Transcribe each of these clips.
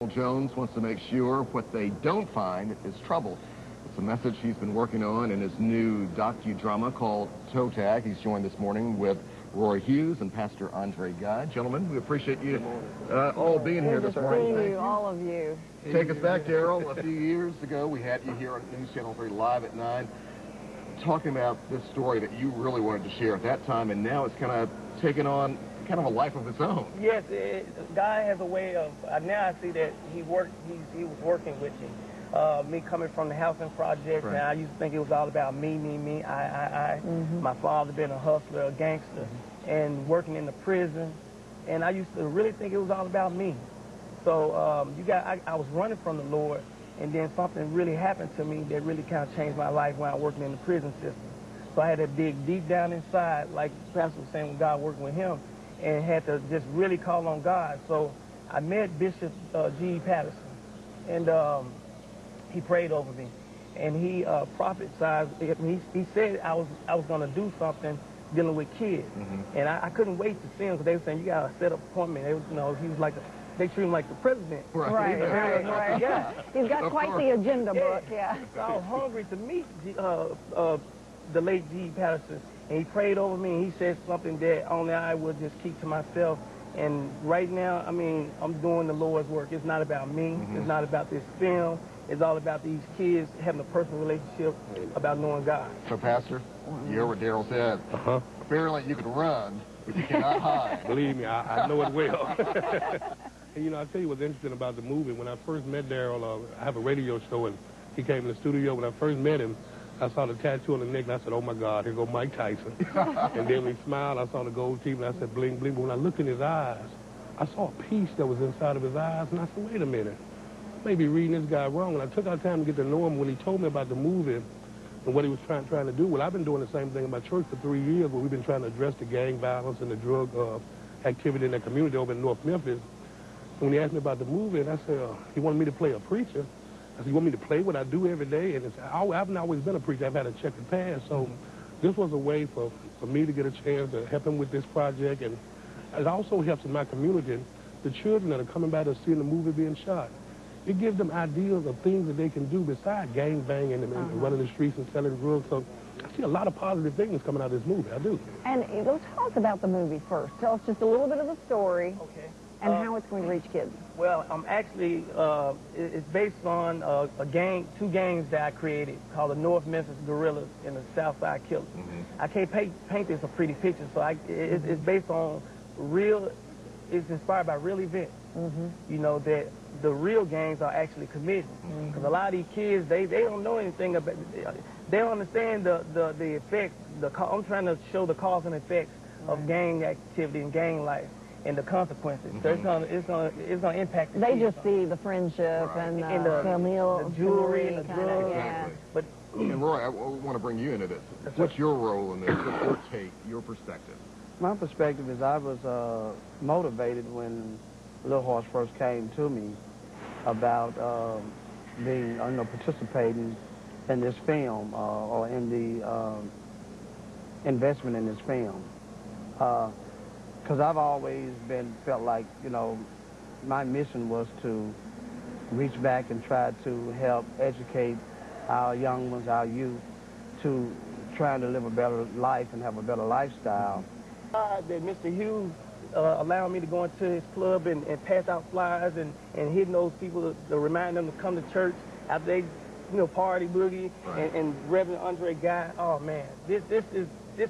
Jones wants to make sure what they don't find is trouble. It's a message he's been working on in his new docudrama called Toe Tag. He's joined this morning with Roy Hughes and Pastor Andre Guy. Gentlemen, we appreciate you all being here this morning. Thank you, all of you. Take us back, Daryl. A few years ago, we had you here on News Channel 3 live at 9, talking about this story that you really wanted to share at that time, and now it's kind of taken on kind of a life of its own. Yes, God has a way of, now I see that he was working with me. Me coming from the housing project, right. And I used to think it was all about me, I. My father being a hustler, a gangster, and working in the prison, and I used to really think it was all about me. So I was running from the Lord, and then something really happened to me that really kind of changed my life when I was working in the prison system. So I had to dig deep down inside, like Pastor was saying, when God working with him, and had to just really call on God. So I met Bishop G.E. Patterson, and he prayed over me, and he prophesied. He said I was going to do something dealing with kids, and I couldn't wait to see him because they were saying you got to set up an appointment. They was, he was like they treat him like the president. Right. Yeah. He's got quite the agenda book. Yeah. So I was hungry to meet the late G.E. Patterson. And he prayed over me, and he said something that only I would just keep to myself. And right now, I mean, I'm doing the Lord's work. It's not about me. It's not about this film. It's all about these kids having a personal relationship about knowing God. So, Pastor, you hear what Daryl said. Apparently, you can run, but you cannot hide. Believe me, I know it well. And, I'll tell you what's interesting about the movie. When I first met Daryl, I have a radio show, and he came in the studio. When I first met him, I saw the tattoo on the neck, and I said, oh, my God, here go Mike Tyson. And then when he smiled, I saw the gold teeth, and I said, bling, bling. But when I looked in his eyes, I saw a piece that was inside of his eyes, and I said, wait a minute. Maybe reading this guy wrong. And I took our time to get to know him. When he told me about the movie and what he was trying to do, well, I've been doing the same thing in my church for 3 years, where we've been trying to address the gang violence and the drug activity in the community over in North Memphis. And when he asked me about the movie, and I said, he wanted me to play a preacher. I said, you want me to play what I do every day? And I haven't always been a preacher. I've had a checkered past. So this was a way for me to get a chance to help him with this project. And it also helps in my community, the children that are coming by to see the movie being shot. It gives them ideas of things that they can do besides gang banging and running the streets and selling drugs. So I see a lot of positive things coming out of this movie. I do. And tell us about the movie first. Tell us just a little bit of the story. Okay. And how it's going to reach kids. Well, actually, it's based on two gangs that I created called the North Memphis Gorillas and the Southside Killers. I can't paint this a pretty picture, so it's based on it's inspired by real events. That the real gangs are actually committing. Because a lot of these kids, they don't know anything about, they don't understand the effects. I'm trying to show the cause and effects of gang activity and gang life. And the consequences. So it's gonna impact the They kids. just see the friendship and the jewelry and the drugs. Yeah. But and Roy, I want to bring you into this. What's your role in this? What's your take, your perspective? My perspective is I was motivated when Little Horse first came to me about being, participating in this film or in the investment in this film. Because I've always felt like, my mission was to reach back and try to help educate our young ones, our youth, to trying to live a better life and have a better lifestyle. That Mr. Hughes allowed me to go into his club and pass out flyers and hitting those people to remind them to come to church after they, party boogie, and Reverend Andre Guy. Oh man, this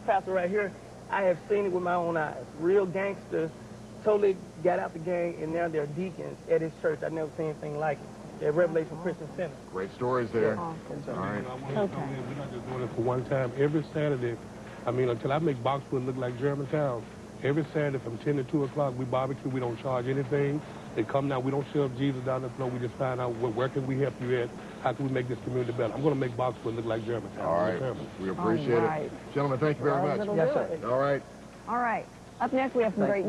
pastor right here, I have seen it with my own eyes. Real gangsters totally got out the gang, and now they're deacons at his church. I've never seen anything like it. At Revelation Christian Center. Great stories there. Awesome. All right. Okay. We're not just doing it for one time. Every Saturday, until I make Boxwood look like Germantown, every Saturday from 10 to 2 o'clock, we barbecue. We don't charge anything. They come down. We don't shove Jesus down the floor. We just find out where can we help you at? How can we make this community better? I'm going to make Boxwood look like Germantown. All right. We appreciate it. Gentlemen, thank you very much. Yes, sir. All right. All right. Up next, we have some great